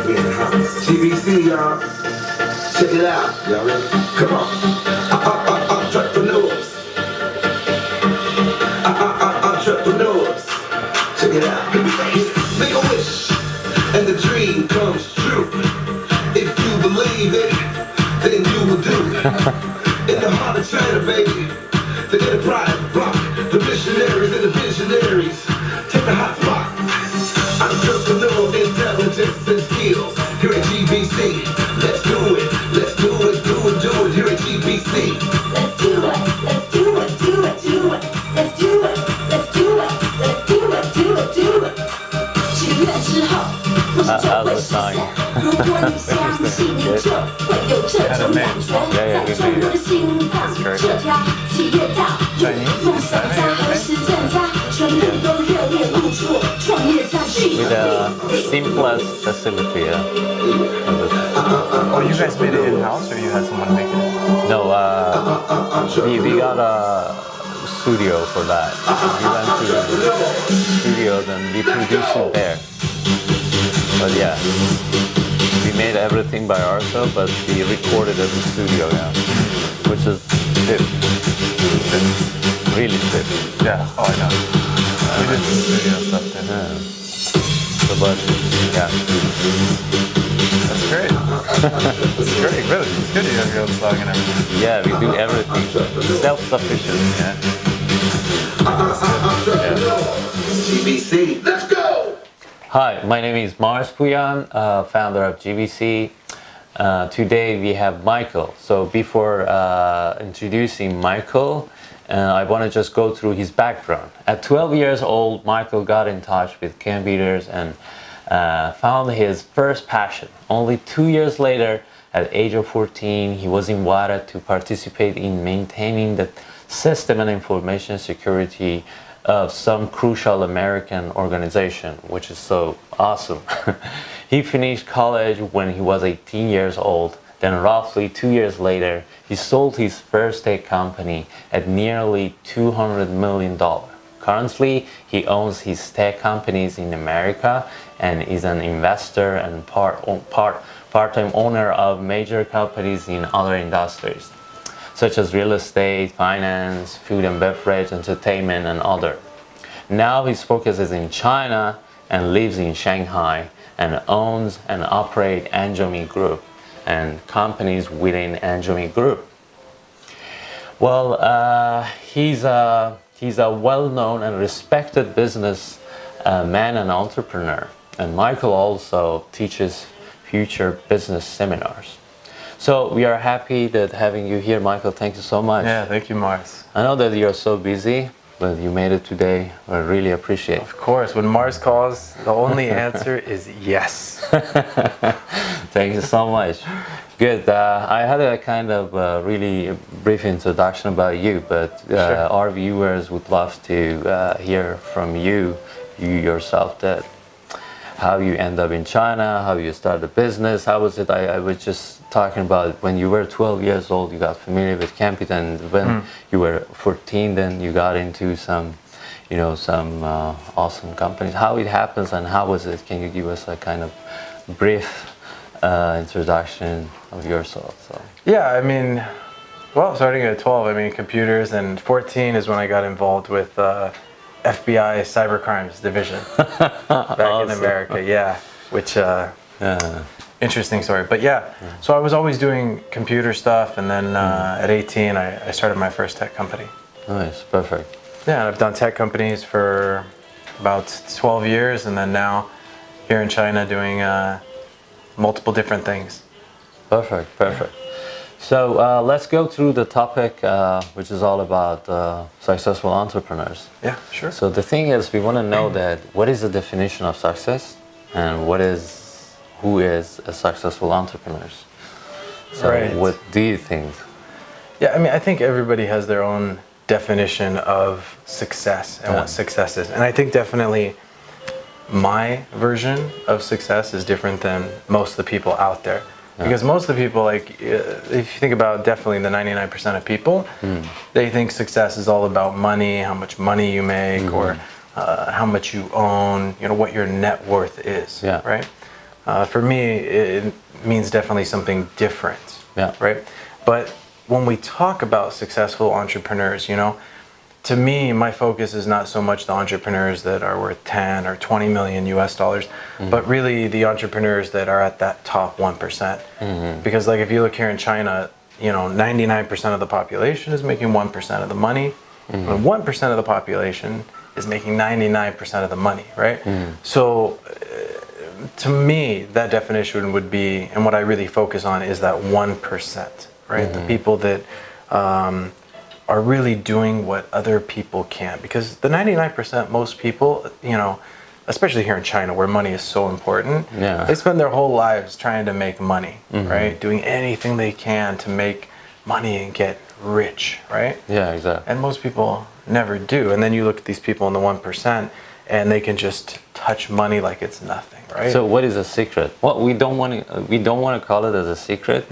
We in the house. GBC, y'all. Check it out. Y'all ready? Come on. Entrepreneurs. Entrepreneurs. Check it out. Make a wish, and the dream comes true. If you believe it, then you will do it. In the heart of China, baby, the enterprise block, the missionaries and the visionaries take the hot spot. Entrepreneurial intelligence and skills. Here at GBC, let's do it, let's do it, do it, do it. Here at GBC, let's do it, let's do it, do it, do it. Let's do it, let's do it, let's do it, do it, do it. 许愿之后，故事就会实现。如果你相信，你就会有这种感觉，在中国的心脏，这条企业道路，梦想家和实践家，全部都热烈入驻，创业家聚。 With the simplest facility. Oh, you guys made it in-house or you had someone make it? No, we got a studio for that. We went to the studio and we produced it there. But yeah, we made everything by ourselves, but we recorded at the studio, yeah, which is stiff. Really stiff. Yeah, oh I know. We did some studio stuff too. Yeah. So, but yeah. That's great. That's great, really. It's good you have your own song and everything. Yeah, we do everything. Self-sufficient, yeah. GBC, let's go! Hi, my name is Mars Puyan, founder of GBC. Today we have Michael. So before introducing Michael, I want to just go through his background. At 12 years old, Michael got in touch with computers and found his first passion. Only 2 years later, at the age of 14, he was invited to participate in maintaining the system and information security of some crucial American organization, which is so awesome. He finished college when he was 18 years old. Then roughly 2 years later, he sold his first tech company at nearly $200 million. Currently, he owns his tech companies in America and is an investor and part-time owner of major companies in other industries, such as real estate, finance, food and beverage, entertainment, and other. Now his focus is in China and lives in Shanghai and owns and operates Anjomi Group and companies within Anjomi Group. Well, he's a well-known and respected business man and entrepreneur. And Michael also teaches future business seminars. So we are happy that having you here, Michael. Thank you so much. Yeah, thank you, Mars. I know that you're so busy, but you made it today. I really appreciate it. Of course, when Mars calls, the only answer is yes. Thank you so much. Good. I had a kind of really brief introduction about you, but Sure. Our viewers would love to hear from you yourself, that how you end up in China, how you started a business. How was it? I was just talking about when you were 12 years old, you got familiar with computer, and when you were 14, then you got into some awesome companies. How it happens and how was it? Can you give us a kind of brief introduction of yourself? So. Yeah, I mean, well, starting at 12, I mean, computers, and 14 is when I got involved with FBI cybercrimes division back Awesome. in America. Yeah, which interesting story. But yeah, so I was always doing computer stuff, and then at 18, I started my first tech company. Nice, perfect. Yeah, and I've done tech companies for about 12 years, and then now here in China doing multiple different things. Perfect. So let's go through the topic, which is all about successful entrepreneurs. Yeah, sure. So the thing is, we want to know that what is the definition of success, and who is a successful entrepreneur. So Right. what do you think? Yeah, I mean, I think everybody has their own definition of success and what success is. And I think definitely my version of success is different than most of the people out there. Because most of the people, like, if you think about definitely the 99% of people, they think success is all about money, how much money you make, or how much you own, what your net worth is, right? For me, it means definitely something different. Yeah. Right. But when we talk about successful entrepreneurs, to me, my focus is not so much the entrepreneurs that are worth 10 or 20 million US dollars, but really the entrepreneurs that are at that top 1%. Because like if you look here in China, 99% of the population is making 1% of the money, and 1% of the population is making 99% of the money, right? So to me, that definition would be, and what I really focus on is that 1%, right? The people that are really doing what other people can't. Because the 99%, most people, especially here in China where money is so important, they spend their whole lives trying to make money, right? Doing anything they can to make money and get rich, right? Yeah, exactly. And most people never do. And then you look at these people in the 1% and they can just touch money like it's nothing, right? So what is a secret? Well, we don't want to call it as a secret,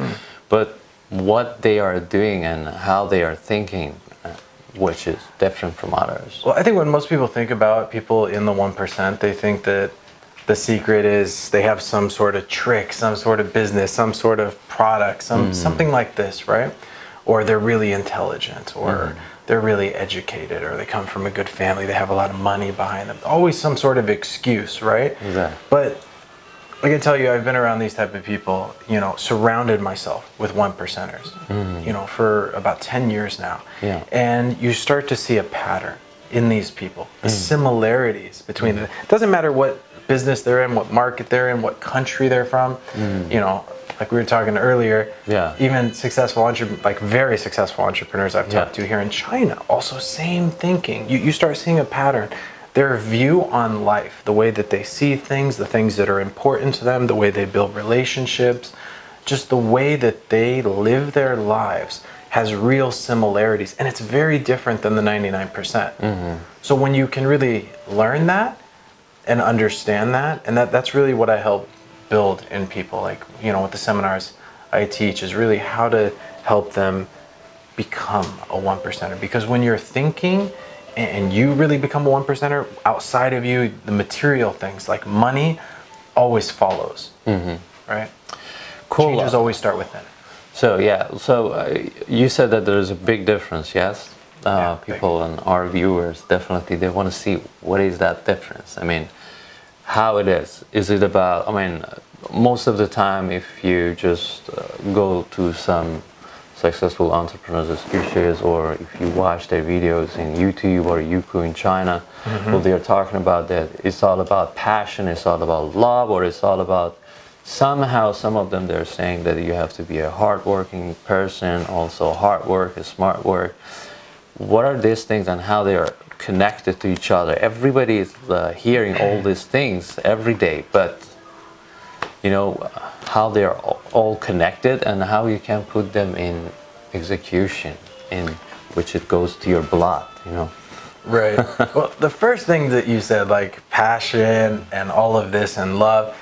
but what they are doing and how they are thinking, which is different from others. Well, I think when most people think about people in the 1%, they think that the secret is they have some sort of trick, some sort of business, some sort of product, something like this, right? Or they're really intelligent, or they're really educated, or they come from a good family, they have a lot of money behind them. Always some sort of excuse, right? Exactly. But I can tell you, I've been around these type of people, surrounded myself with 1%ers, for about 10 years now. Yeah. And you start to see a pattern in these people, the similarities between them. It doesn't matter what business they're in, what market they're in, what country they're from, like we were talking earlier, even very successful entrepreneurs I've talked to here in China, also same thinking. You start seeing a pattern. Their view on life, the way that they see things, the things that are important to them, the way they build relationships, just the way that they live their lives has real similarities. And it's very different than the 99%. So when you can really learn that and understand that, and that's really what I help build in people, like, with the seminars I teach, is really how to help them become a 1%er. Because when you're thinking and you really become a 1%er, outside of you, the material things like money always follows, right? Cool. Changes always start within. So you said that there's a big difference, yes? People and our viewers, definitely, they want to see what is that difference. I mean, how it is. Is it about, most of the time, if you just go to some successful entrepreneurs' speeches, or if you watch their videos in YouTube or Youku in China, well, they're talking about that it's all about passion, it's all about love, or it's all about somehow, some of them, they're saying that you have to be a hardworking person, also hard work, smart work. What are these things and how they are connected to each other? Everybody is hearing all these things every day, but how they're all connected and how you can put them in execution, in which it goes to your blood, Right. Well, the first thing that you said, like passion and all of this and love,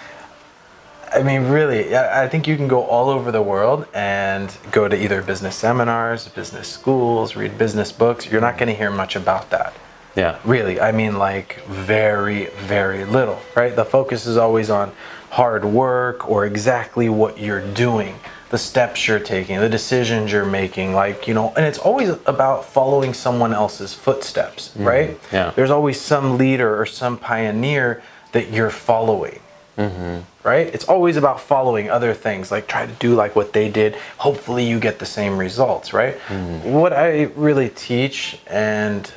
really, I think you can go all over the world and go to either business seminars, business schools, read business books. You're not going to hear much about that. Yeah. Really, very, very little, right? The focus is always on hard work or exactly what you're doing, the steps you're taking, the decisions you're making, and it's always about following someone else's footsteps, right? Yeah. There's always some leader or some pioneer that you're following, right? It's always about following other things, like try to do like what they did. Hopefully you get the same results, right? What I really teach and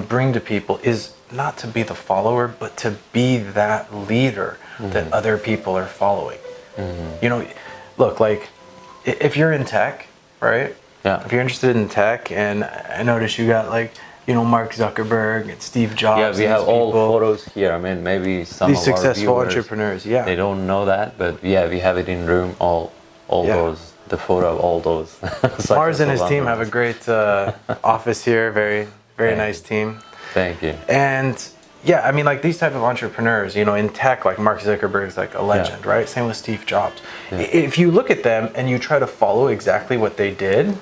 bring to people is not to be the follower, but to be that leader that other people are following. Look, like if you're in tech, right? Yeah. If you're interested in tech, and I notice you got Mark Zuckerberg and Steve Jobs. Yeah, we have all photos here. Maybe some these of our successful viewers, entrepreneurs. they don't know that, but we have it in room. All those, the photo of all those. Mars and his team have a great office here. Very, very nice team. Thank you. And these type of entrepreneurs, in tech, like Mark Zuckerberg's like a legend, right? Same with Steve Jobs. If you look at them and you try to follow exactly what they did,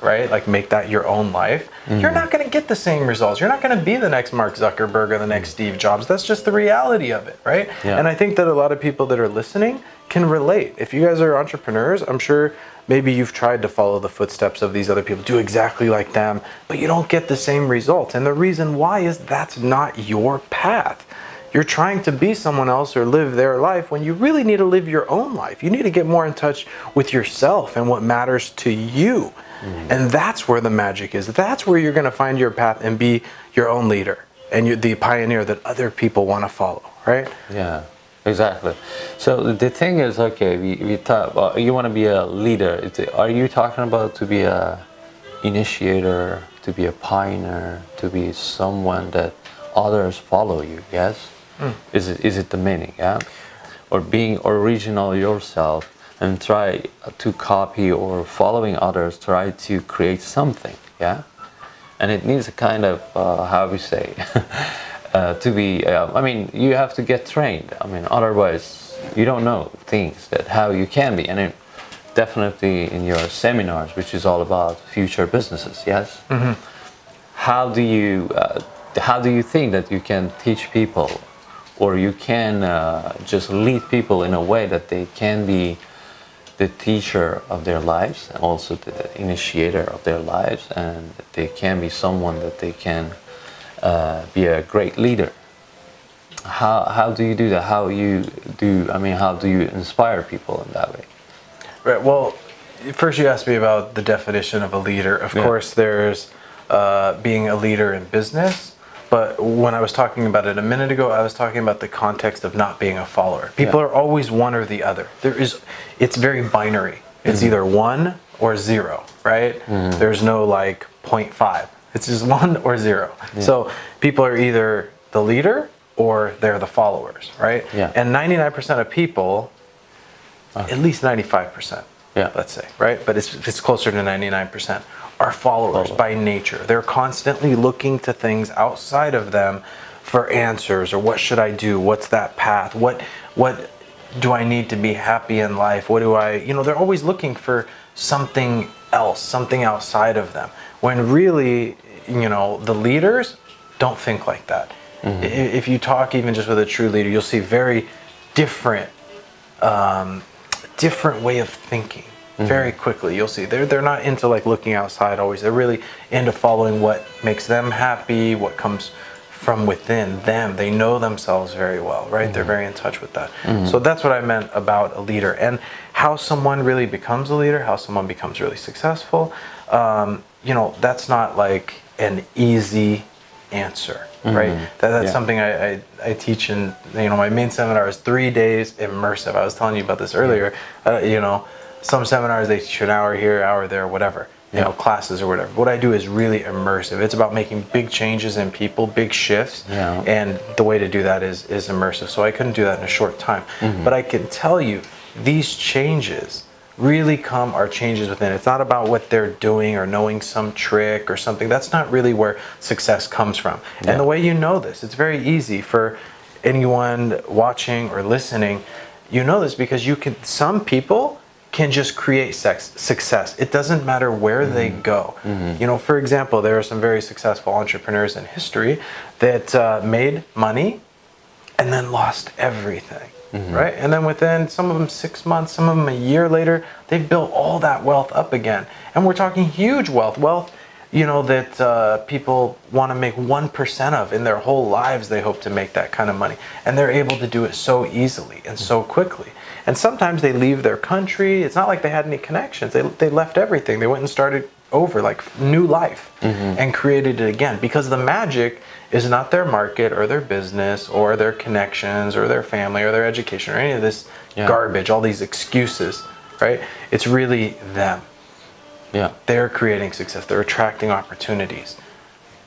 right? Like make that your own life, you're not going to get the same results. You're not going to be the next Mark Zuckerberg or the next Steve Jobs. That's just the reality of it, right? Yeah. And I think that a lot of people that are listening can relate. If you guys are entrepreneurs, I'm sure maybe you've tried to follow the footsteps of these other people, do exactly like them, but you don't get the same results. And the reason why is that's not your path. You're trying to be someone else or live their life when you really need to live your own life. You need to get more in touch with yourself and what matters to you. And that's where the magic is. That's where you're going to find your path and be your own leader and you're the pioneer that other people want to follow, right? Yeah, exactly. So the thing is, okay, we talk about, you want to be a leader. Are you talking about to be a initiator, to be a pioneer, to be someone that others follow you? Yes. Is it the meaning? Yeah, or being original yourself and try to copy or following others, try to create something. Yeah, and it needs a kind of how we say to be. I mean, you have to get trained. I mean, otherwise you don't know things that how you can be. And definitely in your seminars, which is all about future businesses. Yes. How do you think that you can teach people, or you can just lead people in a way that they can be the teacher of their lives, and also the initiator of their lives, and that they can be someone that they can be a great leader? How do you do that? How do you inspire people in that way? Right. Well, first you asked me about the definition of a leader. Of course, there's being a leader in business. But when I was talking about it a minute ago, I was talking about the context of not being a follower. People are always one or the other. It's very binary. It's either 1 or 0, right? There's no like 0.5. It's just 1 or 0. So people are either the leader or they're the followers, right? Yeah. And 99% of people, at least 95%, let's say, right? But it's closer to 99%. Are followers by nature. They're constantly looking to things outside of them for answers, or what should I do? What's that path? What do I need to be happy in life? What do I, they're always looking for something else, something outside of them. When really, the leaders don't think like that. If you talk even just with a true leader, you'll see very different way of thinking. Very quickly, you'll see they're not into like looking outside always. They're really into following what makes them happy, what comes from within them. They know themselves very well, right? They're very in touch with that. So that's what I meant about a leader, and how someone really becomes a leader, how someone becomes really successful. That's not like an easy answer, right? That's something I teach in my main seminar is 3 days immersive. I was telling you about this earlier. Some seminars they teach an hour here, hour there, whatever, classes or whatever. What I do is really immersive. It's about making big changes in people, big shifts, and the way to do that is immersive. So I couldn't do that in a short time. But I can tell you, these changes really are changes within. It's not about what they're doing or knowing some trick or something. That's not really where success comes from. And the way you know this, it's very easy for anyone watching or listening. You know this because some people can just create success. It doesn't matter where they go. For example, there are some very successful entrepreneurs in history that made money and then lost everything, right? And then within some of them 6 months, some of them a year later, they've built all that wealth up again. And we're talking huge wealth that people want to make 1% of in their whole lives. They hope to make that kind of money, and they're able to do it so easily and so quickly. And sometimes they leave their country. It's not like they had any connections. They left everything. They went and started over, like new life, and created it again. Because the magic is not their market or their business or their connections or their family or their education or any of this garbage, all these excuses, right? It's really them. They're creating success. They're attracting opportunities,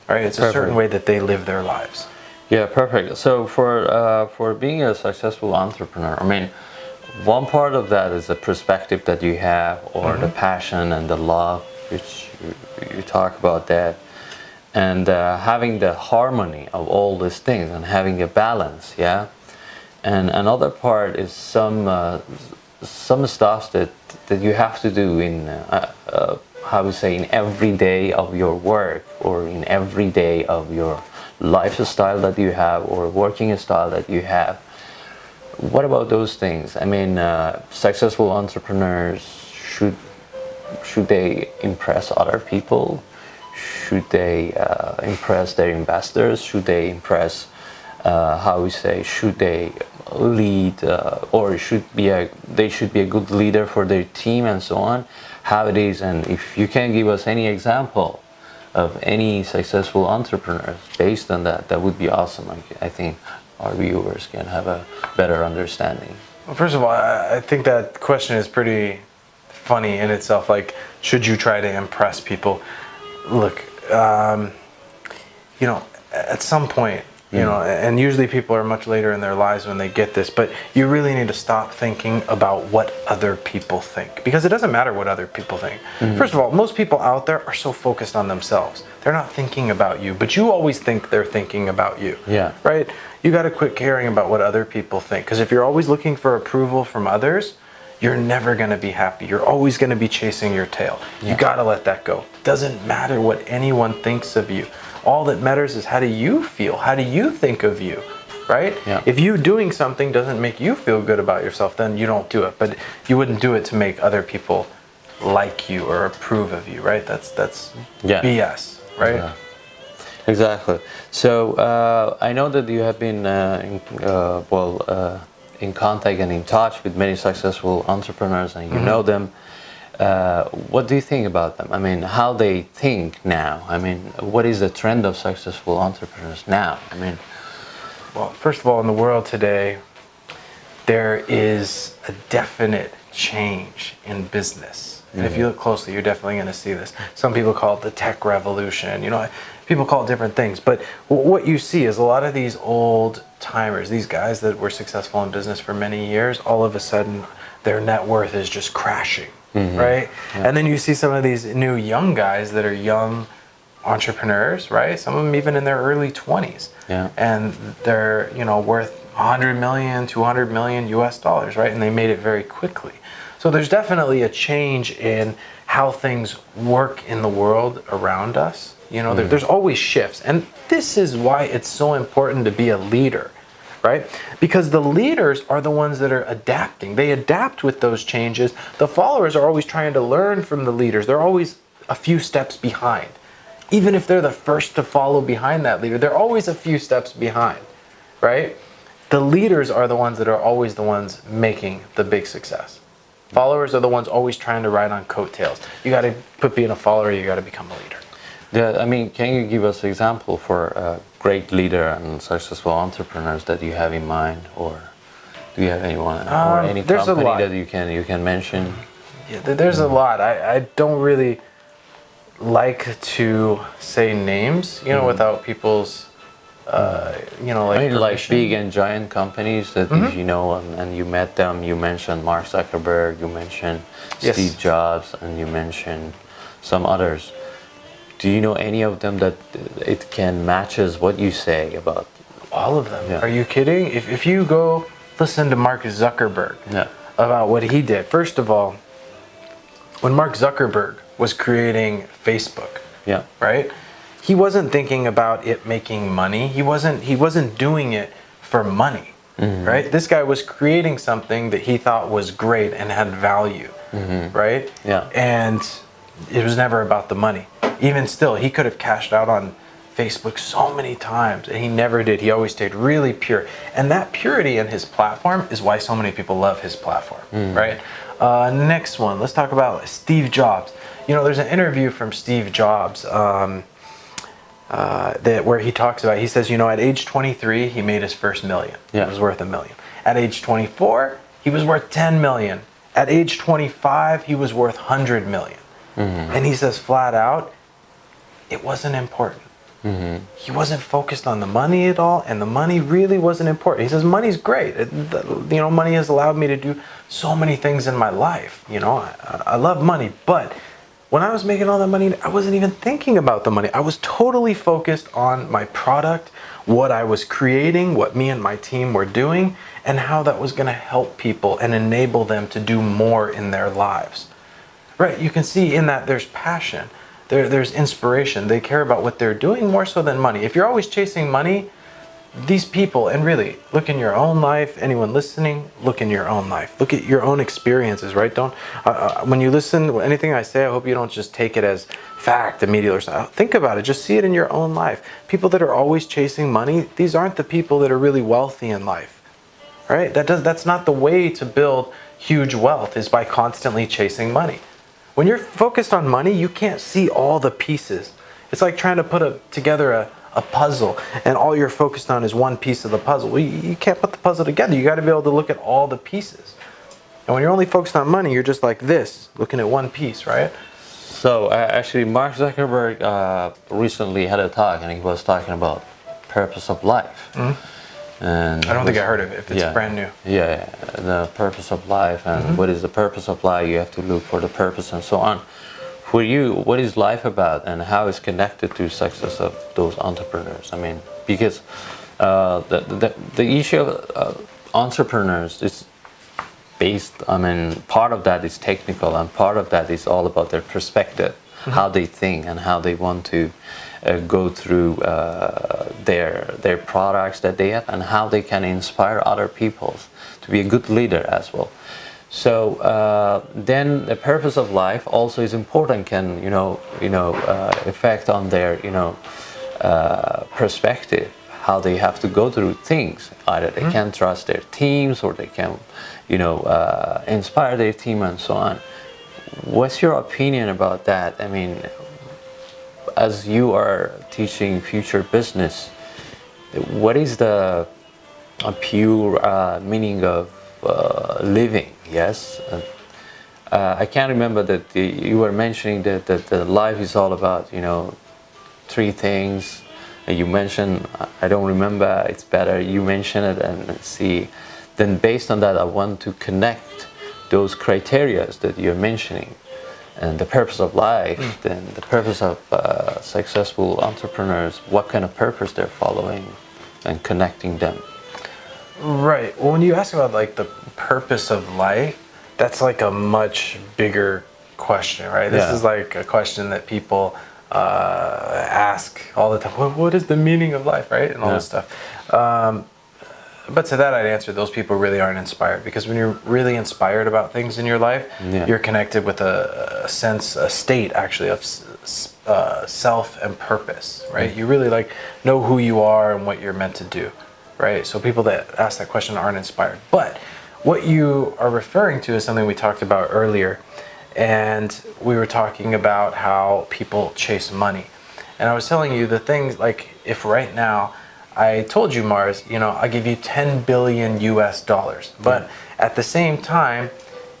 right? It's a certain way that they live their lives. Yeah, perfect. So for being a successful entrepreneur, one part of that is the perspective that you have, or the passion and the love, which you talk about that, and having the harmony of all these things and having a balance, And another part is some stuff that you have to do in how we say, in every day of your work, or in every day of your lifestyle that you have, or working style that you have. What about those things? I mean, successful entrepreneurs, should they impress other people? Should they impress their investors? Should they impress, how we say, should they lead, or they should be a good leader for their team, and so on? How it is, and if you can give us any example of any successful entrepreneurs based on that, that would be awesome. I think our viewers can have a better understanding. Well, first of all, I think that question is pretty funny in itself. Like, should you try to impress people? Look, at some point, and usually people are much later in their lives when they get this, but you really need to stop thinking about what other people think, because it doesn't matter what other people think. First of all, most people out there are so focused on themselves. They're not thinking about you, but you always think they're thinking about you. Yeah. Right? You got to quit caring about what other people think, because if you're always looking for approval from others, you're never going to be happy. You're always going to be chasing your tail. You got to let that go. It doesn't matter what anyone thinks of you. All that matters is, how do you feel? How do you think of you? Right? Yeah. If you doing something doesn't make you feel good about yourself, then you don't do it. But you wouldn't do it to make other people like you or approve of you, right? That's BS, right? Yeah. Exactly. So I know that you have been in contact and in touch with many successful entrepreneurs, and you know them. What do you think about them? I mean, how they think now? I mean, what is the trend of successful entrepreneurs now? I mean, well, first of all, in the world today, there is a definite change in business. And if you look closely, you're definitely going to see this. Some people call it the tech revolution. People call it different things. But what you see is a lot of these old timers, these guys that were successful in business for many years, all of a sudden their net worth is just crashing, right? Yeah. And then you see some of these new young guys that are young entrepreneurs, right? Some of them even in their early 20s. Yeah. And they're, worth 100 million, 200 million US dollars, right? And they made it very quickly. So there's definitely a change in how things work in the world around us. There's always shifts. And this is why it's so important to be a leader, right? Because the leaders are the ones that are adapting. They adapt with those changes. The followers are always trying to learn from the leaders. They're always a few steps behind. Even if they're the first to follow behind that leader, they're always a few steps behind, right? The leaders are the ones that are always the ones making the big success. Followers are the ones always trying to ride on coattails. You got to quit being a follower, you got to become a leader. Yeah, I mean, can you give us an example for a great leader and successful entrepreneurs that you have in mind, or do you have anyone or any company that you can mention? Yeah, there's a lot. I don't really like to say names, without people's, like big and giant companies that if and you met them. You mentioned Mark Zuckerberg, you mentioned Steve Jobs, and you mentioned some others. Do you know any of them that it can matches what you say about? All of them. Yeah. Are you kidding? If you go listen to Mark Zuckerberg about what he did, first of all, when Mark Zuckerberg was creating Facebook, right? He wasn't thinking about it making money. He wasn't doing it for money, right? This guy was creating something that he thought was great and had value, right? Yeah. And it was never about the money. Even still, he could have cashed out on Facebook so many times, and he never did. He always stayed really pure. And that purity in his platform is why so many people love his platform, right? Next one, let's talk about Steve Jobs. There's an interview from Steve Jobs where he talks about, he says, at age 23, he made his first million. Yeah. It was worth $1 million. At age 24, he was worth 10 million. At age 25, he was worth 100 million. And he says flat out, it wasn't important. He wasn't focused on the money at all, and the money really wasn't important. He says money's great. Money has allowed me to do so many things in my life. I love money, but when I was making all that money, I wasn't even thinking about the money. I was totally focused on my product, what I was creating, what me and my team were doing, and how that was going to help people and enable them to do more in their lives. Right, you can see in that there's passion, there's inspiration. They care about what they're doing more so than money. If you're always chasing money, these people, and really, look in your own life, anyone listening, look in your own life. Look at your own experiences, right? Don't, when you listen to anything I say, I hope you don't just take it as fact immediately. Think about it, just see it in your own life. People that are always chasing money, these aren't the people that are really wealthy in life, right? That's not the way to build huge wealth, is by constantly chasing money. When you're focused on money, you can't see all the pieces. It's like trying to put together a puzzle, and all you're focused on is one piece of the puzzle. Well, you can't put the puzzle together. You got to be able to look at all the pieces. And when you're only focused on money, you're just like this, looking at one piece, right? So actually, Mark Zuckerberg recently had a talk, and he was talking about purpose of life. And I don't think I heard of it, if it's brand new. Yeah, the purpose of life, and what is the purpose of life? You have to look for the purpose and so on. For you, what is life about, and how is connected to success of those entrepreneurs? I mean, because the issue of entrepreneurs is based, I mean, part of that is technical, and part of that is all about their perspective, how they think and how they want to go through their products that they have, and how they can inspire other people to be a good leader as well. So then the purpose of life also is important, can affect on their perspective, how they have to go through things. Either they can trust their teams, or they can inspire their team and so on. What's your opinion about that? I mean, as you are teaching future business, what is the pure meaning of living? Yes, I can't remember that you were mentioning that the life is all about three things. You mentioned, I don't remember. It's better you mention it and see. Then based on that, I want to connect those criteria that you're mentioning, and the purpose of life, then the purpose of successful entrepreneurs, what kind of purpose they're following, and connecting them. Right. Well, when you ask about like the purpose of life, that's like a much bigger question, right? This is like a question that people ask all the time. What is the meaning of life, right? And all this stuff. But to that, I'd answer, those people really aren't inspired, because when you're really inspired about things in your life, you're connected with a state actually of self and purpose, right? You really like know who you are and what you're meant to do, right? So people that ask that question aren't inspired. But what you are referring to is something we talked about earlier, and we were talking about how people chase money. And I was telling you the things, like, if right now I told you, Mars, I'll give you 10 billion US dollars. But at the same time,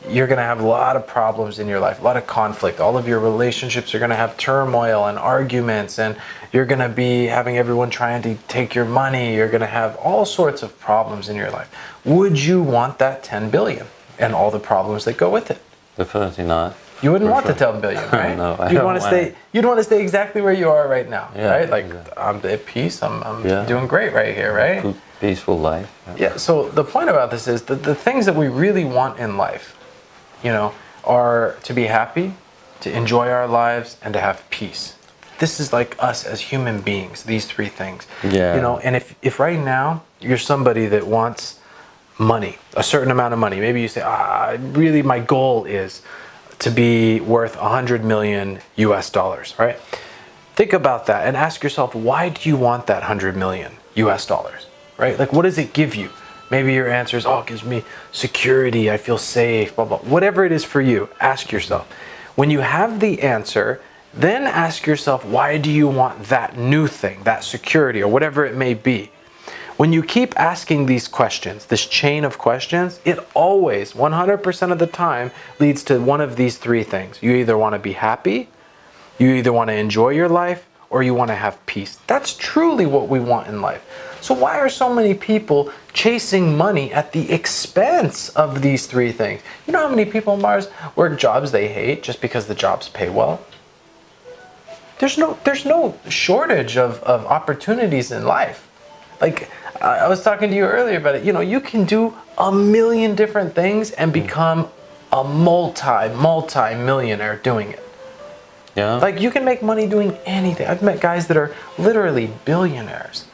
you're going to have a lot of problems in your life, a lot of conflict. All of your relationships are going to have turmoil and arguments, and you're going to be having everyone trying to take your money. You're going to have all sorts of problems in your life. Would you want that 10 billion and all the problems that go with it? Definitely not. You wouldn't want the 10 billion, right? No, you'd want to stay. You'd want to stay exactly where you are right now, right? Like, exactly. I'm at peace. I'm doing great right here, right? Good, peaceful life. Yeah. So the point about this is that the things that we really want in life, are to be happy, to enjoy our lives, and to have peace. This is like us as human beings. These three things. Yeah. And if right now you're somebody that wants money, a certain amount of money, maybe you say, really, my goal is to be worth 100 million US dollars, right? Think about that and ask yourself, why do you want that 100 million US dollars, right? Like, what does it give you? Maybe your answer is, it gives me security, I feel safe, blah, blah. Whatever it is for you, ask yourself. When you have the answer, then ask yourself, why do you want that new thing, that security, or whatever it may be? When you keep asking these questions, this chain of questions, it always, 100% of the time, leads to one of these three things. You either want to be happy, you either want to enjoy your life, or you want to have peace. That's truly what we want in life. So why are so many people chasing money at the expense of these three things? You know how many people, Mars, work jobs they hate just because the jobs pay well? There's no shortage of opportunities in life. Like, I was talking to you earlier about it. You can do a million different things and become a multi-millionaire doing it. Yeah. Like, you can make money doing anything. I've met guys that are literally billionaires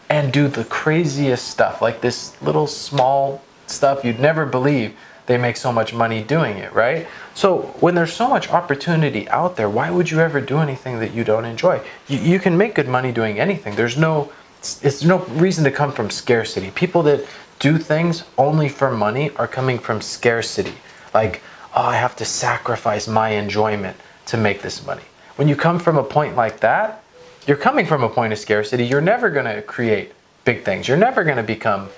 and do the craziest stuff, like this little small stuff you'd never believe they make so much money doing it, right? So when there's so much opportunity out there, why would you ever do anything that you don't enjoy? You can make good money doing anything. It's no reason to come from scarcity. People that do things only for money are coming from scarcity. Like, oh, I have to sacrifice my enjoyment to make this money. When you come from a point like that, you're coming from a point of scarcity. You're never going to create big things. You're never going to become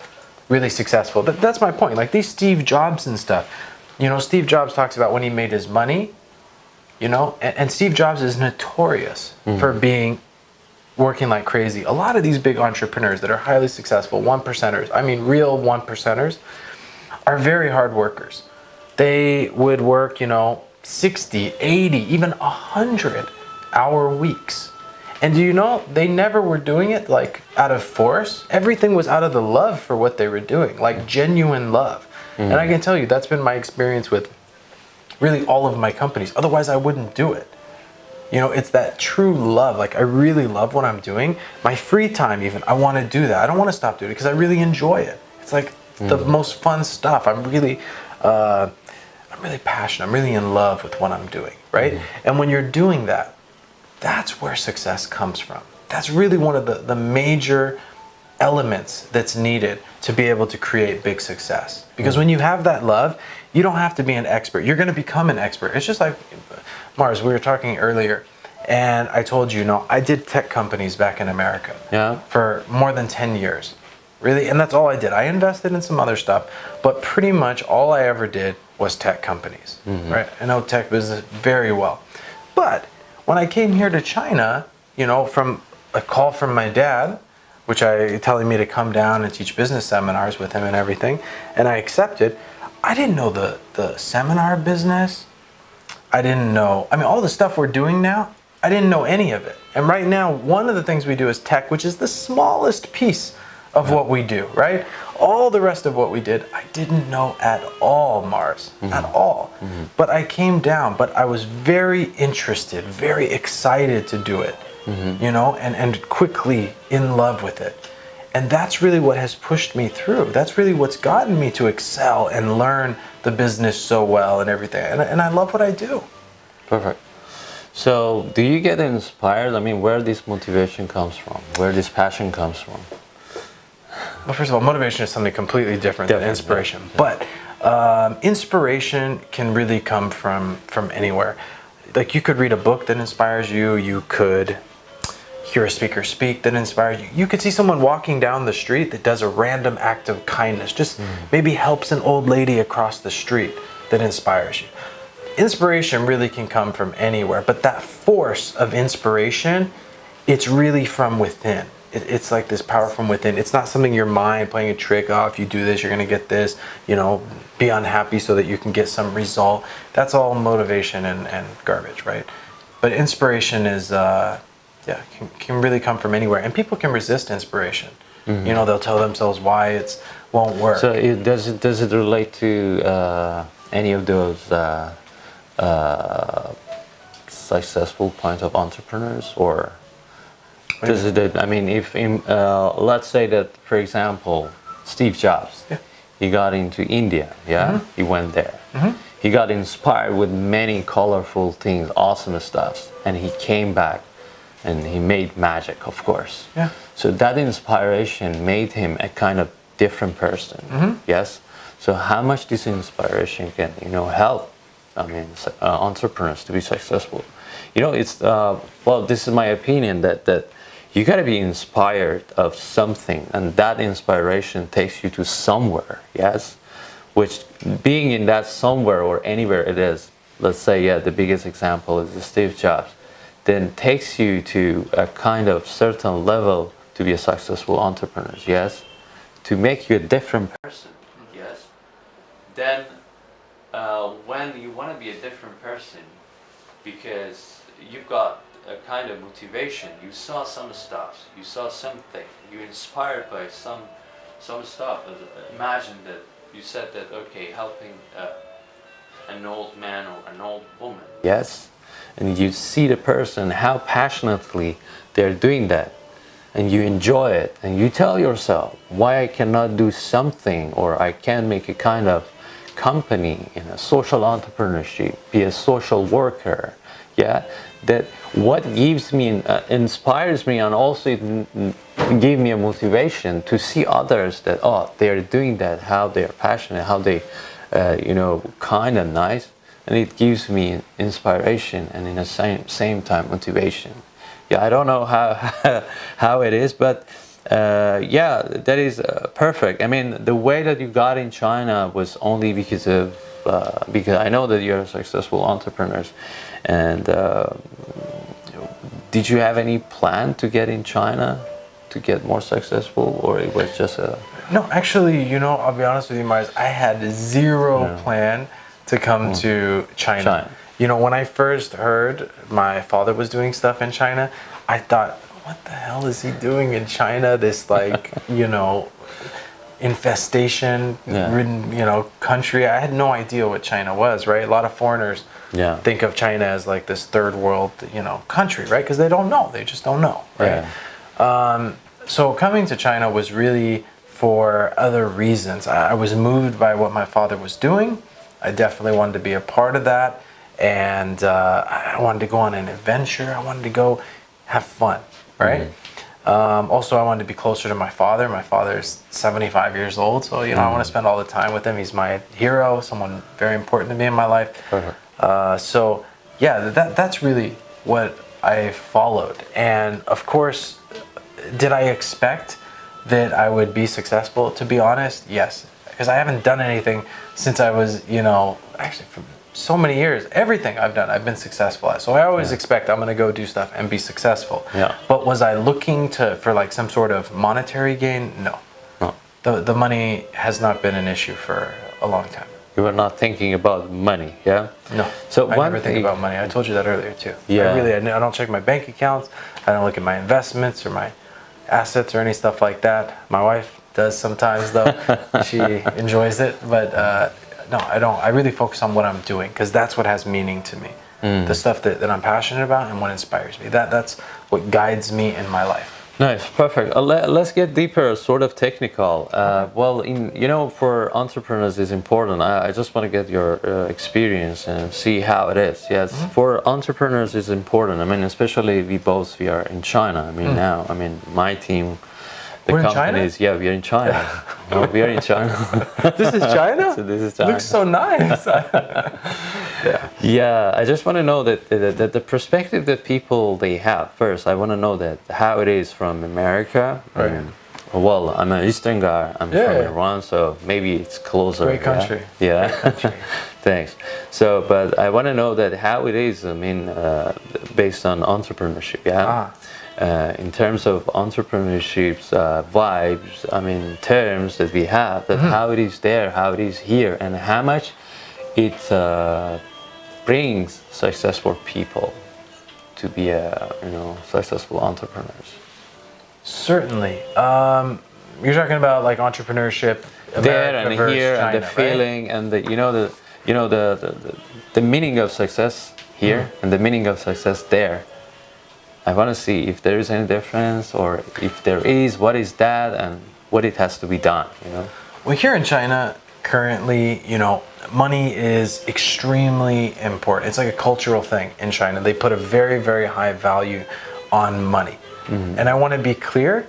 really successful. That's my point. Like these Steve Jobs and stuff. You know, Steve Jobs talks about when he made his money, you know, and Steve Jobs is notorious for working like crazy. A lot of these big entrepreneurs that are highly successful, one percenters, I mean real one percenters, are very hard workers. They would work, you know, 60, 80, even 100-hour weeks. And do you know, they never were doing it like out of force. Everything was out of the love for what they were doing, like genuine love. And I can tell you, that's been my experience with really all of my companies. Otherwise, I wouldn't do it. You know, it's that true love. Like, I really love what I'm doing. My free time even, I want to do that. I don't want to stop doing it because I really enjoy it. It's like the most fun stuff. I'm really passionate. I'm really in love with what I'm doing, right? And when you're doing that, that's where success comes from. That's really one of the major elements that's needed to be able to create big success. Because when you have that love, you don't have to be an expert. You're going to become an expert. It's just like, Mars, we were talking earlier, and I told you, I did tech companies back in America for more than 10 years. Really, and that's all I did. I invested in some other stuff, but pretty much all I ever did was tech companies, right? I know tech business very well. But when I came here to China, you know, from a call from my dad, which telling me to come down and teach business seminars with him and everything, and I accepted. I didn't know the seminar business. I didn't know, I mean, all the stuff we're doing now, I didn't know any of it. And right now, one of the things we do is tech, which is the smallest piece of what we do, right? All the rest of what we did, I didn't know at all, Mars, at all. But I came down, but I was very interested, very excited to do it, you know, and quickly in love with it. And that's really what has pushed me through. That's really what's gotten me to excel and learn the business so well and everything. And I love what I do. Perfect. So do you get inspired? I mean, where this motivation comes from, where this passion comes from? Well, first of all, motivation is something completely different than inspiration. But inspiration can really come from anywhere. Like, you could read a book that inspires you. You could hear a speaker speak that inspires you. You could see someone walking down the street that does a random act of kindness, just maybe helps an old lady across the street, that inspires you. Inspiration really can come from anywhere, but that force of inspiration, it's really from within. It's like this power from within. It's not something your mind playing a trick. Oh, if you do this, you're going to get this. You know, be unhappy so that you can get some result. That's all motivation and garbage, right? But inspiration is, can really come from anywhere. And people can resist inspiration. You know, they'll tell themselves why it won't work. So does it relate to any of those successful point of entrepreneurs, or? Does it, I mean, if let's say that, for example, Steve Jobs, he got into India, he went there. He got inspired with many colorful things, awesome stuff, and he came back and he made magic, of course. So that inspiration made him a kind of different person. Yes. So how much this inspiration can, you know, help, I mean, entrepreneurs to be successful? You know, it's well, this is my opinion that you got to be inspired of something, and that inspiration takes you to somewhere, yes? Which, being in that somewhere or anywhere it is, let's say, the biggest example is Steve Jobs, then takes you to a kind of certain level to be a successful entrepreneur, yes? To make you a different person, yes? Then, when you want to be a different person, because you've got a kind of motivation, you saw some stuff, you saw something, you're inspired by some stuff. Imagine that you said that, okay, helping an old man or an old woman. Yes, and you see the person how passionately they're doing that, and you enjoy it, and you tell yourself why I cannot do something, or I can make a kind of company in a social entrepreneurship, be a social worker. Yeah, that what gives me inspires me, and also it give me a motivation to see others that they're doing that, how they're passionate, how they kind and nice, and it gives me inspiration and in the same time motivation. Yeah, I don't know how it is, but yeah, that is perfect. I mean, the way that you got in China was only because I know that you're successful entrepreneurs. And did you have any plan to get in China to get more successful, or it was just a... No, actually, I'll be honest with you, Mars, I had zero plan to come to China. When I first heard my father was doing stuff in China, I thought, what the hell is he doing in China? This infestation ridden, country. I had no idea what China was, right? A lot of foreigners think of China as like this third world, country, right? Because they don't know. They just don't know, right? Yeah. So coming to China was really for other reasons. I was moved by what my father was doing. I definitely wanted to be a part of that. And I wanted to go on an adventure. I wanted to go have fun, right? Mm-hmm. Also, I wanted to be closer to my father. My father's 75 years old, so I want to spend all the time with him. He's my hero, someone very important to me in my life. So yeah, that's really what I followed. And of course, did I expect that I would be successful? To be honest, yes, because I haven't done anything since I was, actually for so many years. Everything I've done, I've been successful at. So I always expect I'm going to go do stuff and be successful. Yeah. But was I looking for like some sort of monetary gain? No. The money has not been an issue for a long time. You were not thinking about money, yeah? No. So I never think about money. I told you that earlier too. Yeah. I don't check my bank accounts. I don't look at my investments or my assets or any stuff like that. My wife does sometimes though. She enjoys it, but no, I don't. I really focus on what I'm doing because that's what has meaning to me. The stuff that I'm passionate about and what inspires me. That's what guides me in my life. Nice, perfect. Let's get deeper, sort of technical. Well, for entrepreneurs, it's important. I just want to get your experience and see how it is. Yes, for entrepreneurs, it's important. I mean, especially we are in China. I mean, now, my team. We're in China? Yeah, we are in China. No, we are in China. This is China? So this is China. It looks so nice. Yeah, I just want to know that the perspective that people they have. First, I want to know that how it is from America. Right. Well, I'm an Eastern guy. I'm from Iran, so maybe it's closer. Great country. Yeah. Great country. Thanks. So, but I want to know that how it is. Based on entrepreneurship. Yeah. In terms of entrepreneurship's vibes, terms that we have, that how it is there, how it is here, and how much it brings successful people to be successful entrepreneurs. Certainly. You're talking about like entrepreneurship America there and here, China, and the feeling, right? And the meaning of success here and the meaning of success there. I want to see if there is any difference, or if there is, what is that, and what it has to be done. Well, here in China, currently, money is extremely important. It's like a cultural thing in China. They put a very, very high value on money. And I want to be clear,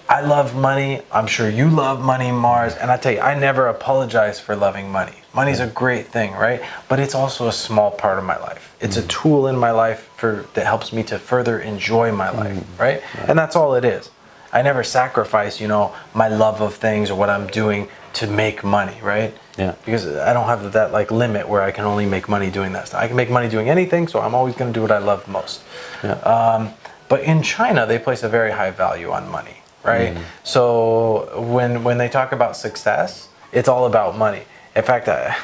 I love money. I'm sure you love money, Mars. And I tell you, I never apologize for loving money. Money's a great thing, right? But it's also a small part of my life. It's a tool in my life that helps me to further enjoy my life, right? And that's all it is. I never sacrifice, my love of things or what I'm doing to make money, right? Yeah. Because I don't have that like limit where I can only make money doing that stuff. I can make money doing anything, so I'm always going to do what I love most. Yeah. But in China, they place a very high value on money, right? So when they talk about success, it's all about money. In fact, I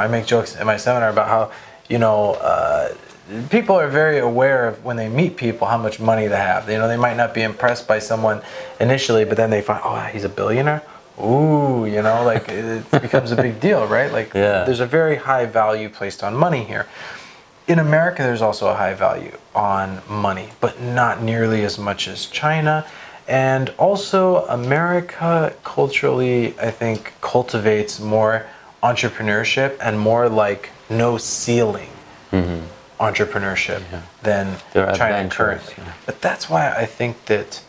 make jokes in my seminar about how, people are very aware of when they meet people how much money they have. They might not be impressed by someone initially, but then they find, oh, he's a billionaire. ooh, you know, like it becomes a big deal, right? Like Yeah. there's a very high value placed on money here. In America, there's also a high value on money, but not nearly as much as China. And also, America culturally, I think, cultivates more entrepreneurship and more like no ceiling entrepreneurship than They're China adventurous, currently. yeah. But that's why I think that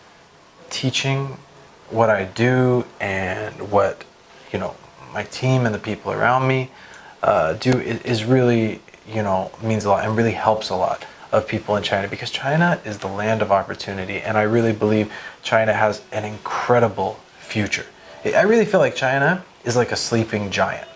teaching what I do and what, you know, my team and the people around me do is really, you know, means a lot and really helps a lot of people in China, because China is the land of opportunity, and I really believe China has an incredible future. I really feel like China is like a sleeping giant.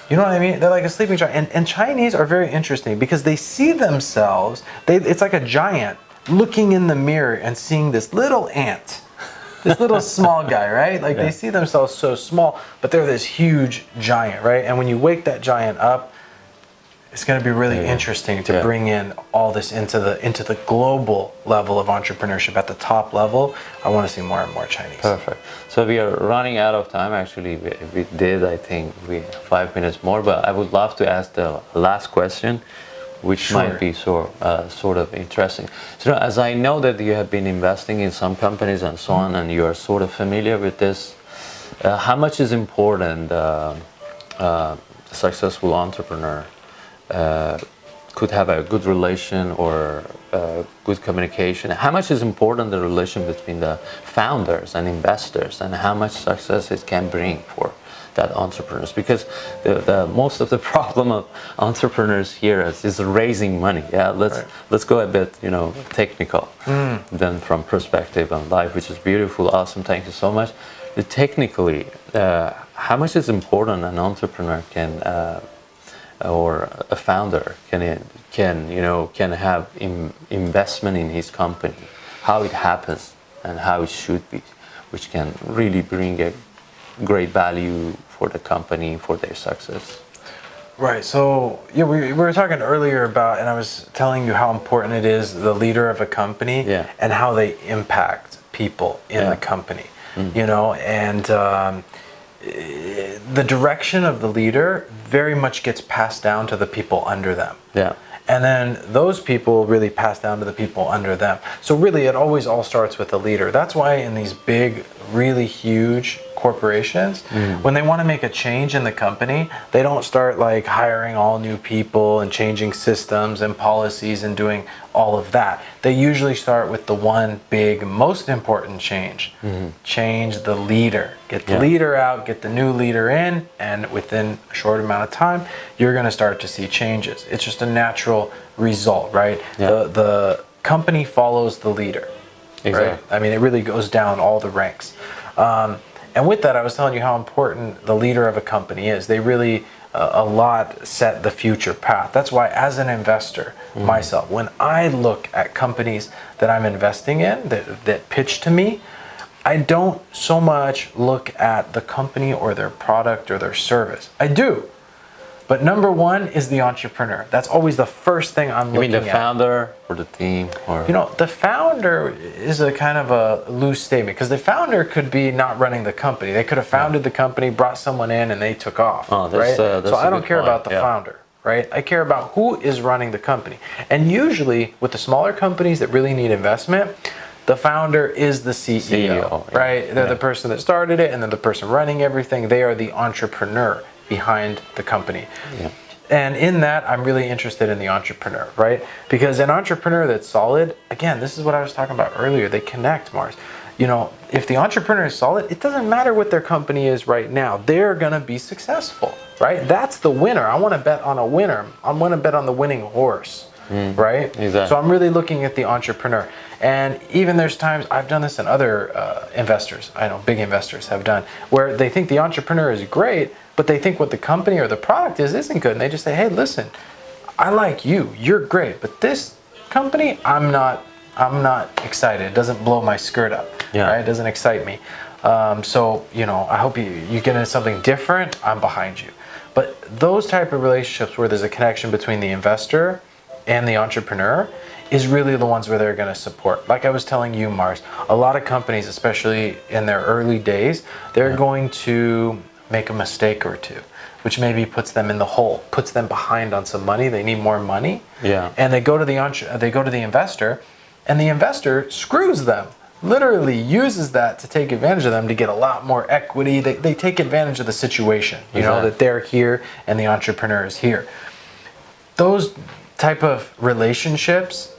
You know what I mean? They're like a sleeping giant. And Chinese are very interesting because they see themselves, it's like a giant looking in the mirror and seeing this little ant, this little small guy, right? Like they see themselves so small, but they're this huge giant, right? And when you wake that giant up, it's going to be really interesting to bring in all this into the global level of entrepreneurship at the top level. I want to see more and more Chinese. Perfect. So we are running out of time. Actually, we did, I think, we 5 minutes more. But I would love to ask the last question, which might be sort of interesting. So as I know that you have been investing in some companies and so on, and you are sort of familiar with this, how much is important a successful entrepreneur could have a good relation or good communication? How much is important the relation between the founders and investors, and how much success it can bring for that entrepreneurs? Because the most of the problem of entrepreneurs here is raising money. Yeah, let's go a bit, you know, technical then from perspective on life, which is beautiful, awesome. Thank you so much. Technically, how much is important an entrepreneur can or a founder can have investment in his company, how it happens and how it should be, which can really bring a great value for the company, for their success. Right. So yeah, we were talking earlier about, and I was telling you how important it is, the leader of a company and how they impact people in the company. You know, and the direction of the leader very much gets passed down to the people under them. Yeah. And then those people really pass down to the people under them. So really it always all starts with the leader. That's why in these big, really huge corporations, when they want to make a change in the company, they don't start like hiring all new people and changing systems and policies and doing all of that. They usually start with the one big, most important change. Change the leader. Get the leader out, get the new leader in, and within a short amount of time, you're going to start to see changes. It's just a natural result, right? The company follows the leader. Exactly. Right? I mean, it really goes down all the ranks. And with that, I was telling you how important the leader of a company is. They really, a lot set the future path. That's why as an investor, myself, when I look at companies that I'm investing in, that pitch to me, I don't so much look at the company or their product or their service. I do. But number one is the entrepreneur. That's always the first thing I'm looking at. You mean the founder or the team? Or you know, the founder is a kind of a loose statement, because the founder could be not running the company. They could have founded the company, brought someone in, and they took off. Right? So I don't care about the founder. Right? I care about who is running the company. And usually with the smaller companies that really need investment, the founder is the CEO, right? They're the person that started it, and then the person running everything. They are the entrepreneur behind the company. And in that, I'm really interested in the entrepreneur, right? Because an entrepreneur that's solid, again, this is what I was talking about earlier, they connect, Mars. You know, if the entrepreneur is solid, it doesn't matter what their company is right now. They're going to be successful, right? That's the winner. I want to bet on a winner. I want to bet on the winning horse, right? Exactly. So I'm really looking at the entrepreneur. And even there's times, I've done this in other investors, I know big investors have done, where they think the entrepreneur is great, but they think what the company or the product isn't good. And they just say, hey, listen, I like you, you're great, but this company, I'm not excited. It doesn't blow my skirt up, right? It doesn't excite me. So, you know, I hope you get into something different, I'm behind you. But those type of relationships where there's a connection between the investor and the entrepreneur is really the ones where they're going to support. Like I was telling you, Mars, a lot of companies, especially in their early days, they're going to make a mistake or two, which maybe puts them in the hole, puts them behind on some money. They need more money. Yeah. And they go to the investor, and the investor screws them. Literally uses that to take advantage of them to get a lot more equity. They take advantage of the situation, you know, that they're here and the entrepreneur is here. Those type of relationships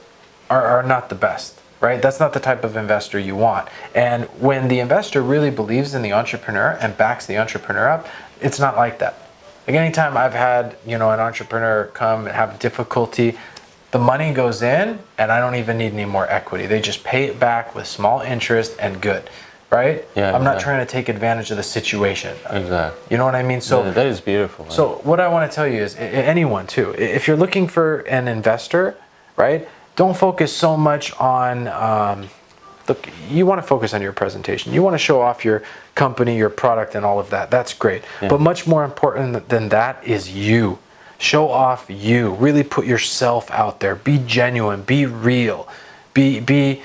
are not the best, right? That's not the type of investor you want. And when the investor really believes in the entrepreneur and backs the entrepreneur up, it's not like that. Like anytime I've had, you know, an entrepreneur come and have difficulty, the money goes in and I don't even need any more equity. They just pay it back with small interest and good, right? Yeah, I'm not trying to take advantage of the situation. Exactly. You know what I mean? So yeah, that is beautiful. Man. So what I want to tell you is, anyone too, if you're looking for an investor, right? Don't focus so much on, look, you want to focus on your presentation. You want to show off your company, your product, and all of that. That's great. Yeah. But much more important than that is you. Show off you. Really put yourself out there. Be genuine. Be real. Be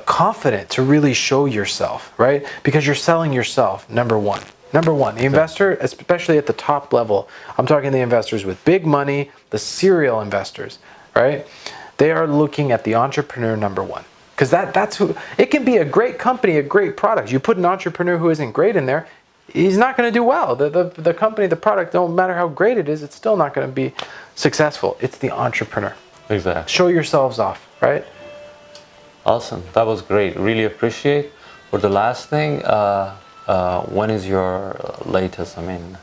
confident to really show yourself, right? Because you're selling yourself, number one. Number one, the investor, especially at the top level, I'm talking the investors with big money, the serial investors, right? They are looking at the entrepreneur number one. Because that's who, it can be a great company, a great product. You put an entrepreneur who isn't great in there, he's not going to do well. The company, the product, don't matter how great it is, it's still not going to be successful. It's the entrepreneur. Exactly. Show yourselves off, right? Awesome. That was great. Really appreciate. For the last thing, when is your latest, I mean,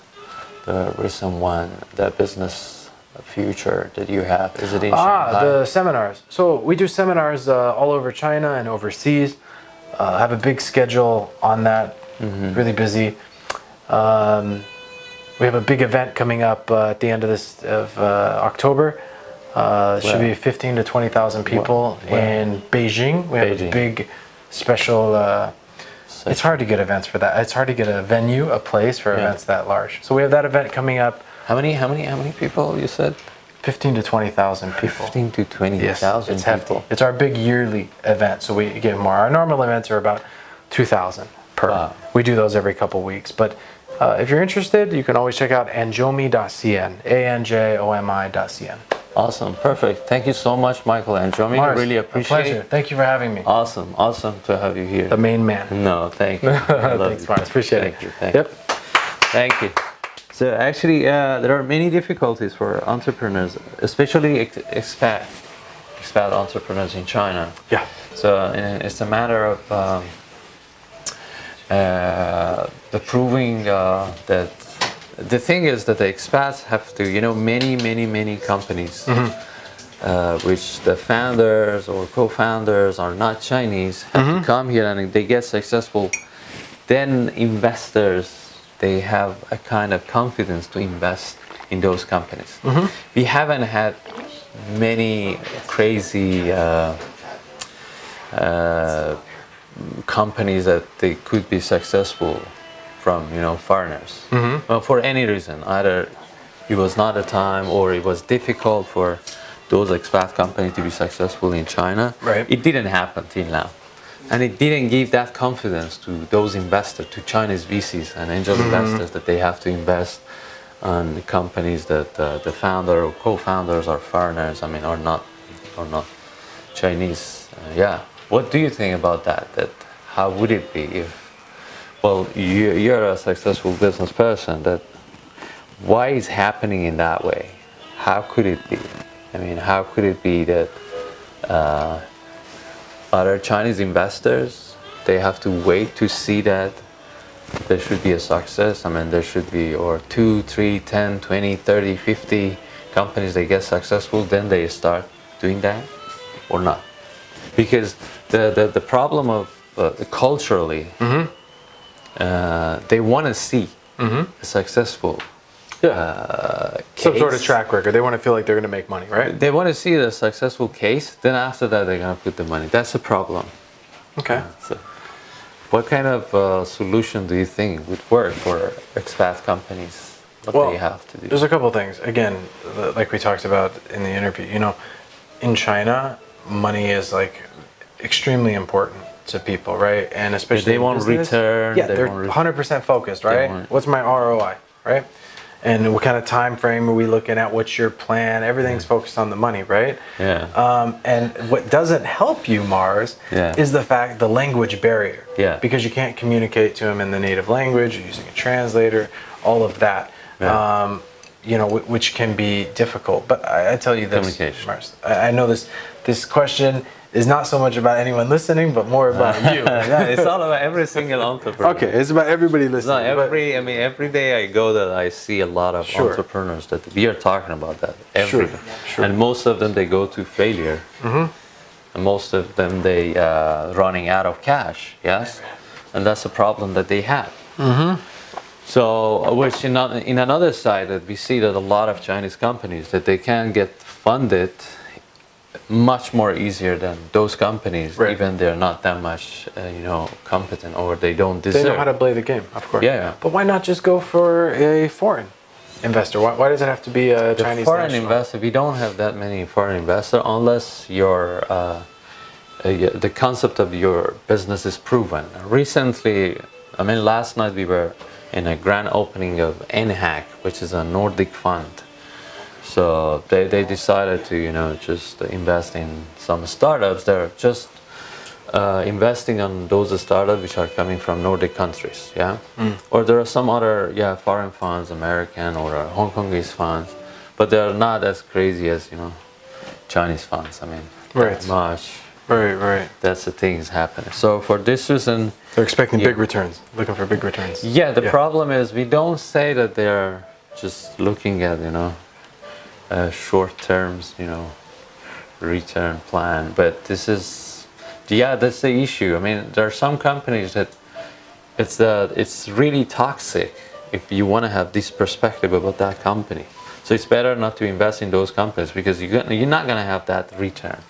the recent one, the business future that you have? Is it in Shanghai? The seminars. So we do seminars all over China and overseas. I have a big schedule on that. Really busy. We have a big event coming up at the end of October. Should be 15 to 20,000 people in Beijing. We have a big special. It's hard to get events for that. It's hard to get a venue, a place for events that large. So we have that event coming up. How many people you said? 15 to 20,000 people. 15 to 20,000 Yes, it's hefty. people. It's our big yearly event, so we get more. Our normal events are about 2,000 per. Wow. We do those every couple weeks. But if you're interested, you can always check out anjomi.cn, anjomi.cn. Awesome, perfect. Thank you so much, Michael Anjomi. Mars, Really a appreciate pleasure. it. Thank you for having me. Awesome to have you here. The main man. No, thank you. I love Thanks, you. Mars. Appreciate it. Thank you. Thank Yep. you. Thank you. So actually, there are many difficulties for entrepreneurs, especially expat entrepreneurs in China. Yeah. So it's a matter of the proving that the thing is that the expats have to, you know, many companies, which the founders or co-founders are not Chinese, have to come here and they get successful. Then investors, they have a kind of confidence to invest in those companies. We haven't had many crazy companies that they could be successful from, you know, foreigners. Well, for any reason, either it was not a time or it was difficult for those expat companies to be successful in China. Right. It didn't happen till now. And it didn't give that confidence to those investors, to Chinese VCs and angel investors, that they have to invest on the companies that the founder or co-founders are foreigners. I mean, are not Chinese. Yeah. What do you think about that? That how would it be if, well, you're a successful business person, that why is happening in that way? How could it be? I mean, how could it be that other Chinese investors, they have to wait to see that there should be a success? I mean, there should be, or 2, 3, 10, 20, 30, 50 companies they get successful, then they start doing that, or not? Because the problem of culturally, they want to see a successful Some sort of track record. They want to feel like they're going to make money, right? They want to see the successful case, then after that they're going to put the money. That's the problem. Okay. So what kind of solution do you think would work for expat companies? What Well, they have to do? There's a couple of things. Again, like we talked about in the interview, you know, in China, money is like extremely important to people, right? And especially They in want business. return, Yeah, they they're want 100% focused, right? want- What's my ROI, right? And what kind of time frame are we looking at? What's your plan? Everything's focused on the money, right? Yeah. And what doesn't help you, Mars, Yeah. is the language barrier. Yeah. Because you can't communicate to them in the native language. You're using a translator, all of that. Yeah. You know, which can be difficult. But I tell you this, Communication. Mars. I know this question is not so much about anyone listening, but more about you. Yeah, it's all about every single entrepreneur. Okay, it's about everybody It's listening. not but- every day I go that I see a lot of Sure. entrepreneurs that we are talking about that every Sure, sure. and most of them they go to failure, and most of them they running out of cash. Yes, and that's a problem that they have. So, which in another side that we see that a lot of Chinese companies that they can get funded much more easier than those companies, Right. even they're not that much, competent or they don't deserve. They know how to play the game, of course. Yeah. But why not just go for a foreign investor? Why does it have to be a The Chinese foreign national? investor, we don't have that many foreign investors unless the concept of your business is proven. Recently, last night we were in a grand opening of NHAC, which is a Nordic fund. So they decided to just invest in some startups. They're just investing on those startups which are coming from Nordic countries, yeah. Or there are some other foreign funds, American or Hong Kongese funds, but they're not as crazy as Chinese funds. Right. That much. Right. That's the things happening. So for this reason, They're expecting Yeah. big returns, looking for big returns. yeah, the problem is we don't say that they're just looking at short terms, return plan. But this is, that's the issue. There are some companies that it's really toxic if you want to have this perspective about that company. So it's better not to invest in those companies because you're not going to have that return.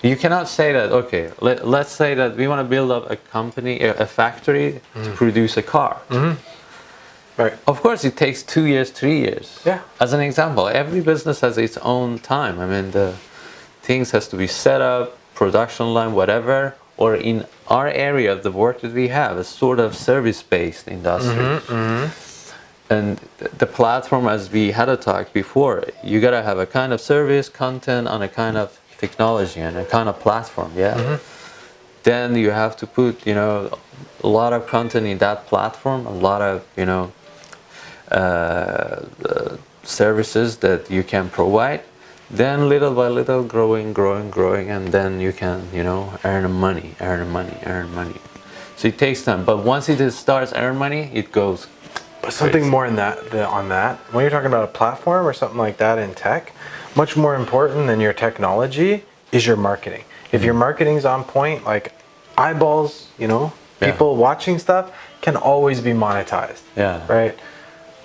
You cannot say that, okay, let's say that we want to build up a company, a factory to produce a car. Right. Of course, it takes 2 years, 3 years. Yeah. As an example, every business has its own time. The things has to be set up, production line, whatever. Or in our area of the work that we have, a sort of service-based industry. And the platform, as we had a talk before, you gotta have a kind of service, content, on a kind of technology and a kind of platform. Yeah. Then you have to put, a lot of content in that platform, a lot of, services that you can provide. Then little by little, growing, and then you can, earn money. So it takes time, but once it starts earn money, it goes. But something more in on that. When you're talking about a platform or something like that in tech, much more important than your technology is your marketing. If your marketing's on point, like eyeballs, people watching stuff can always be monetized. Yeah. Right?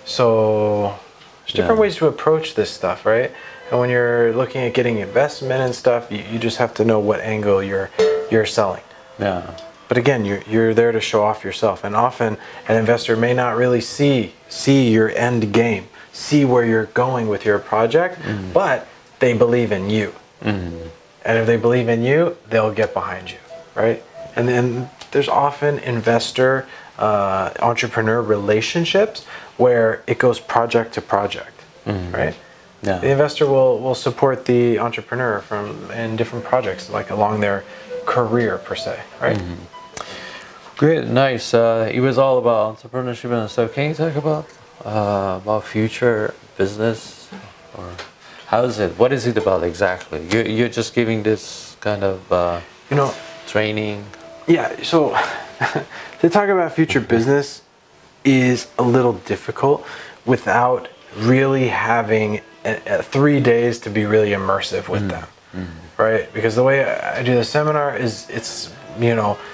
So there's different ways to approach this stuff, right? And when you're looking at getting investment and stuff, you just have to know what angle you're selling. Yeah. But again, you're there to show off yourself, and often an investor may not really see your end game, see where you're going with your project, but they believe in you. And if they believe in you, they'll get behind you, right? And then there's often investor entrepreneur relationships where it goes project to project, right? Yeah. The investor will support the entrepreneur in different projects, like along their career per se, right? Great, nice. It was all about entrepreneurship and stuff. Can you talk about future business, or how is it? What is it about exactly? You're just giving this kind of training. Yeah. So to talk about future business is a little difficult without really having 3 days to be really immersive with them, right? Because the way I do the seminar is it's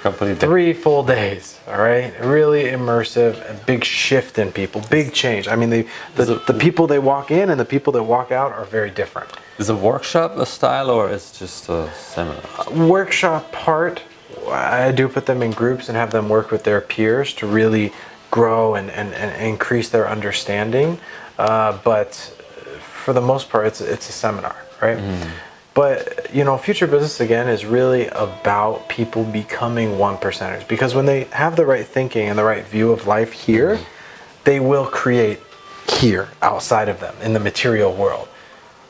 Completely. 3 full days, all right? Really immersive, a big shift in people, big change. The people they walk in and the people that walk out are very different. Is a workshop a style or it's just a seminar? Workshop part, I do put them in groups and have them work with their peers to really grow and increase their understanding. But for the most part, it's a seminar, right? But future business again is really about people becoming 1%ers, because when they have the right thinking and the right view of life here, they will create here outside of them in the material world.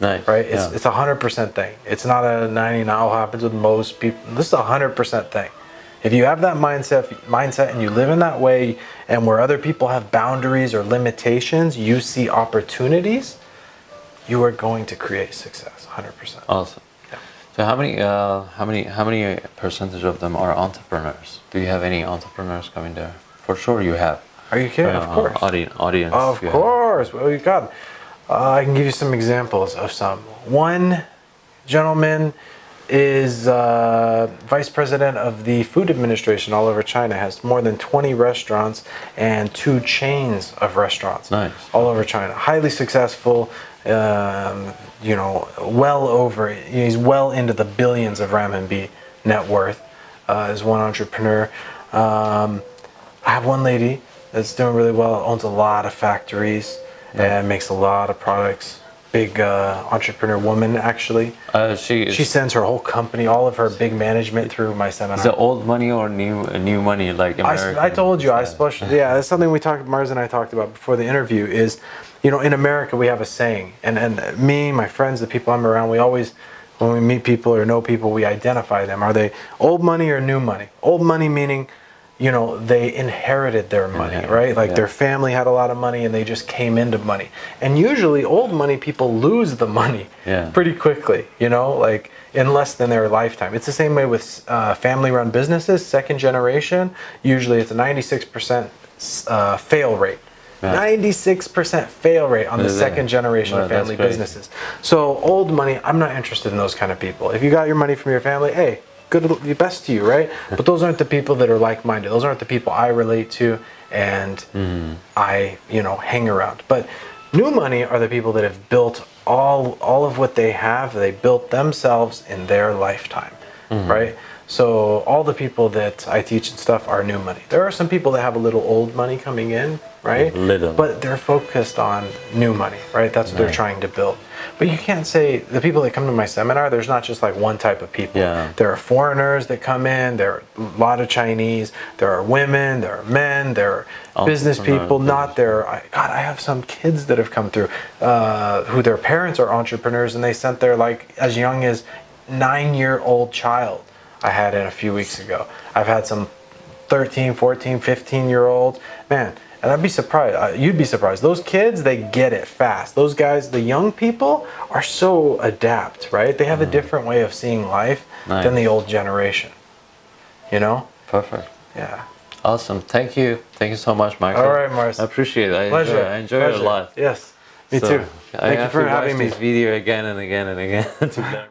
Nice. Right? Yeah. It's a 100% thing. It's not a 99. What happens with most people? This is a 100% thing. If you have that mindset and you live in that way, and where other people have boundaries or limitations, you see opportunities, you are going to create success. 100%. Awesome. Yeah. So how many percentage of them are entrepreneurs? Do you have any entrepreneurs coming there? For sure, you have. Are you kidding? Of course. Audience. Of you have. course. Well, you got. I can give you some examples of some. One gentleman is vice president of the food administration all over China, has more than 20 restaurants and 2 chains of restaurants. Nice. All over China. Highly successful, well over, he's well into the billions of renminbi net worth, is one entrepreneur. I have one lady that's doing really well, owns a lot of factories and makes a lot of products. Big entrepreneur woman, actually. She sends her whole company, all of her big management through my seminar. Is it old money or new money, like American? I told you, that's something Mars and I talked about before the interview is, in America we have a saying, and me, my friends, the people I'm around, we always, when we meet people or know people, we identify them. Are they old money or new money? Old money meaning, they inherited their money, right? Like their family had a lot of money and they just came into money. And usually old money people lose the money pretty quickly, like in less than their lifetime. It's the same way with family-run businesses, second generation. Usually it's a 96% fail rate. 96% fail rate on the second generation of family businesses. So old money, I'm not interested in those kind of people. If you got your money from your family, hey, good, the best to you, right? But those aren't the people that are like-minded. Those aren't the people I relate to and I, hang around. But new money are the people that have built all of what they have. They built themselves in their lifetime, right? So all the people that I teach and stuff are new money. There are some people that have a little old money coming in, right? But they're focused on new money, right? That's what they're trying to build. But you can't say, the people that come to my seminar, there's not just like one type of people. There are foreigners that come in, there are a lot of Chinese, there are women, there are men, there are business people, I have some kids that have come through who their parents are entrepreneurs and they sent their as young as 9-year-old child. I had in a few weeks ago. I've had some 13, 14, 15-year-olds. Man, and I'd be surprised. You'd be surprised. Those kids, they get it fast. Those guys, the young people, are so adept, right? They have a different way of seeing life than the old generation. Perfect. Yeah. Awesome. Thank you. Thank you so much, Michael. All right, Mars. I appreciate it. Pleasure. I enjoy it a lot. Yes. Me too. Thank you for having me. This video again and again and again to learn.